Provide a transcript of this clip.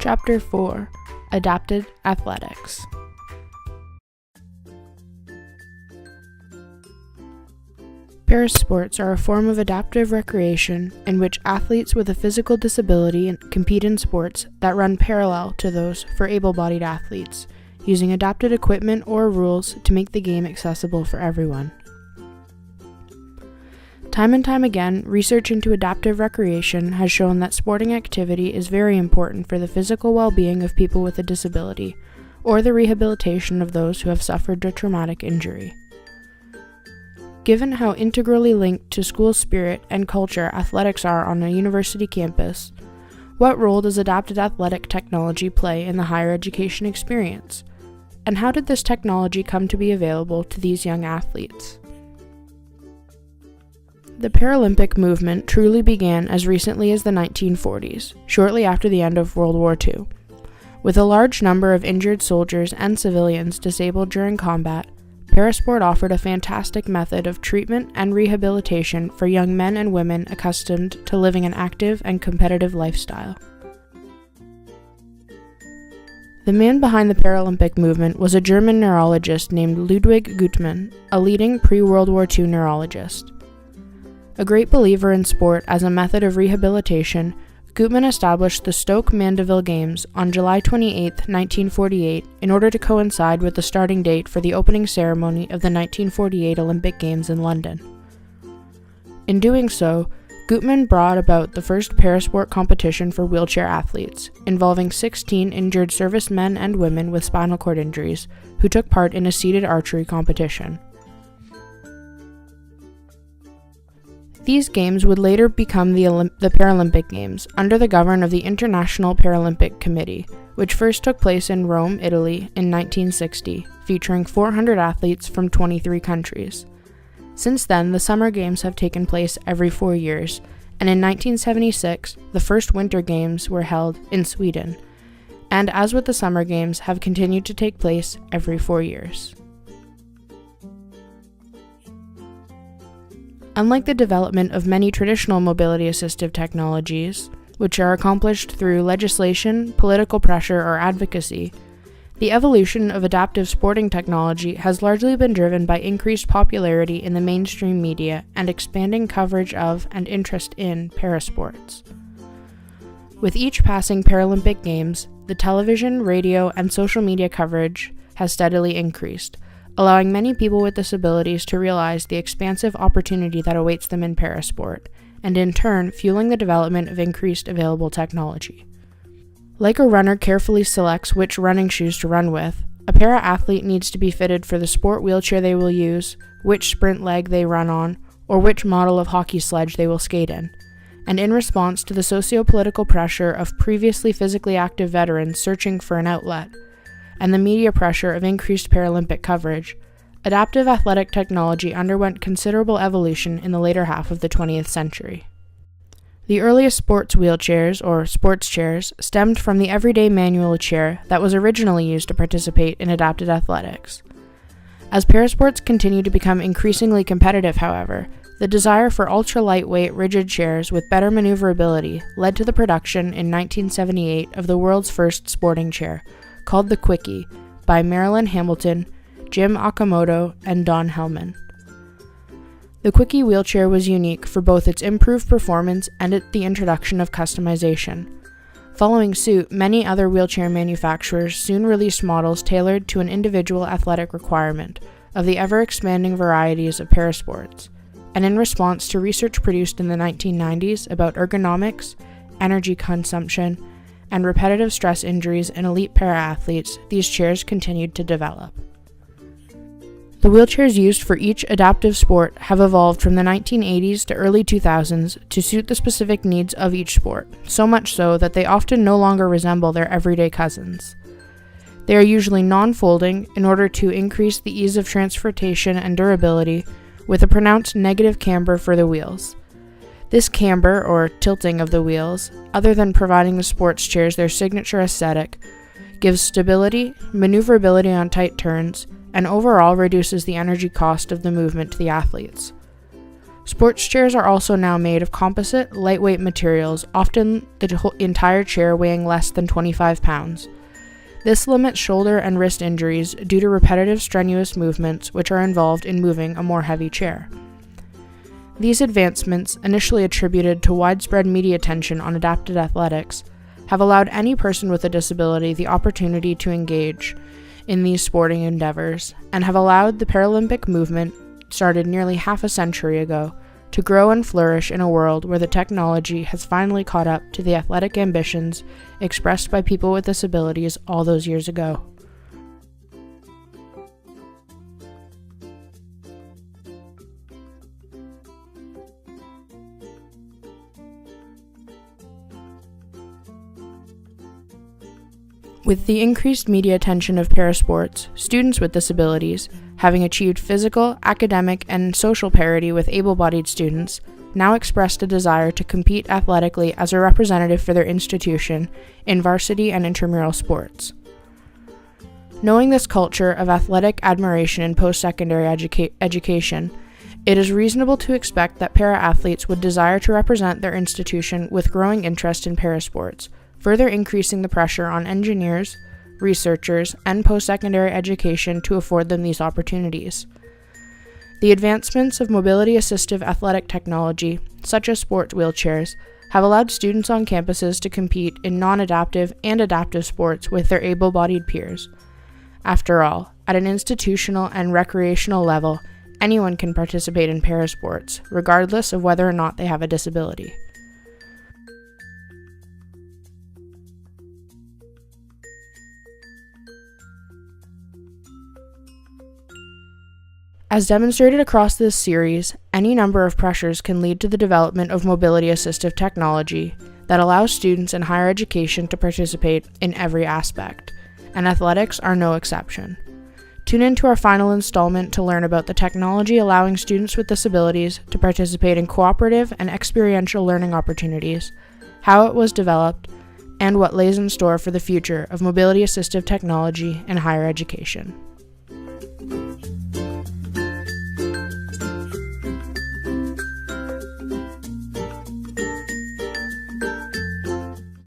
Chapter 4: Adapted Athletics. Parasports are a form of adaptive recreation in which athletes with a physical disability compete in sports that run parallel to those for able-bodied athletes, using adapted equipment or rules to make the game accessible for everyone. Time and time again, research into adaptive recreation has shown that sporting activity is very important for the physical well-being of people with a disability, or the rehabilitation of those who have suffered a traumatic injury. Given how integrally linked to school spirit and culture athletics are on a university campus, what role does adapted athletic technology play in the higher education experience? And how did this technology come to be available to these young athletes? The Paralympic movement truly began as recently as the 1940s, shortly after the end of World War II. With a large number of injured soldiers and civilians disabled during combat, Parasport offered a fantastic method of treatment and rehabilitation for young men and women accustomed to living an active and competitive lifestyle. The man behind the Paralympic movement was a German neurologist named Ludwig Guttmann, a leading pre-World War II neurologist. A great believer in sport as a method of rehabilitation, Guttmann established the Stoke Mandeville Games on July 28, 1948, in order to coincide with the starting date for the opening ceremony of the 1948 Olympic Games in London. In doing so, Guttmann brought about the first parasport competition for wheelchair athletes, involving 16 injured servicemen and women with spinal cord injuries, who took part in a seated archery competition. These games would later become the Paralympic Games, under the governance of the International Paralympic Committee, which first took place in Rome, Italy, in 1960, featuring 400 athletes from 23 countries. Since then, the Summer Games have taken place every 4 years, and in 1976, the first Winter Games were held in Sweden, and as with the Summer Games, have continued to take place every 4 years. Unlike the development of many traditional mobility-assistive technologies, which are accomplished through legislation, political pressure, or advocacy, the evolution of adaptive sporting technology has largely been driven by increased popularity in the mainstream media and expanding coverage of and interest in parasports. With each passing Paralympic Games, the television, radio, and social media coverage has steadily increased, allowing many people with disabilities to realize the expansive opportunity that awaits them in parasport, and in turn fueling the development of increased available technology. Like a runner carefully selects which running shoes to run with, a para-athlete needs to be fitted for the sport wheelchair they will use, which sprint leg they run on, or which model of hockey sledge they will skate in. And in response to the socio-political pressure of previously physically active veterans searching for an outlet, and the media pressure of increased Paralympic coverage, adaptive athletic technology underwent considerable evolution in the later half of the 20th century. The earliest sports wheelchairs, or sports chairs, stemmed from the everyday manual chair that was originally used to participate in adapted athletics. As parasports continued to become increasingly competitive, however, the desire for ultra-lightweight, rigid chairs with better maneuverability led to the production in 1978 of the world's first sporting chair, called the Quickie, by Marilyn Hamilton, Jim Okamoto, and Don Hellman. The Quickie wheelchair was unique for both its improved performance and the introduction of customization. Following suit, many other wheelchair manufacturers soon released models tailored to an individual athletic requirement of the ever-expanding varieties of parasports, and in response to research produced in the 1990s about ergonomics, energy consumption, and repetitive stress injuries in elite para-athletes, these chairs continued to develop. The wheelchairs used for each adaptive sport have evolved from the 1980s to early 2000s to suit the specific needs of each sport, so much so that they often no longer resemble their everyday cousins. They are usually non-folding in order to increase the ease of transportation and durability, with a pronounced negative camber for the wheels. This camber, or tilting of the wheels, other than providing the sports chairs their signature aesthetic, gives stability, maneuverability on tight turns, and overall reduces the energy cost of the movement to the athletes. Sports chairs are also now made of composite, lightweight materials, often the entire chair weighing less than 25 pounds. This limits shoulder and wrist injuries due to repetitive strenuous movements which are involved in moving a more heavy chair. These advancements, initially attributed to widespread media attention on adapted athletics, have allowed any person with a disability the opportunity to engage in these sporting endeavors, and have allowed the Paralympic movement, started nearly half a century ago, to grow and flourish in a world where the technology has finally caught up to the athletic ambitions expressed by people with disabilities all those years ago. With the increased media attention of parasports, students with disabilities, having achieved physical, academic, and social parity with able-bodied students, now expressed a desire to compete athletically as a representative for their institution in varsity and intramural sports. Knowing this culture of athletic admiration in post-secondary education, it is reasonable to expect that para-athletes would desire to represent their institution with growing interest in parasports, further increasing the pressure on engineers, researchers, and post-secondary education to afford them these opportunities. The advancements of mobility-assistive athletic technology, such as sports wheelchairs, have allowed students on campuses to compete in non-adaptive and adaptive sports with their able-bodied peers. After all, at an institutional and recreational level, anyone can participate in parasports, regardless of whether or not they have a disability. As demonstrated across this series, any number of pressures can lead to the development of mobility-assistive technology that allows students in higher education to participate in every aspect, and athletics are no exception. Tune in to our final installment to learn about the technology allowing students with disabilities to participate in cooperative and experiential learning opportunities, how it was developed, and what lays in store for the future of mobility-assistive technology in higher education.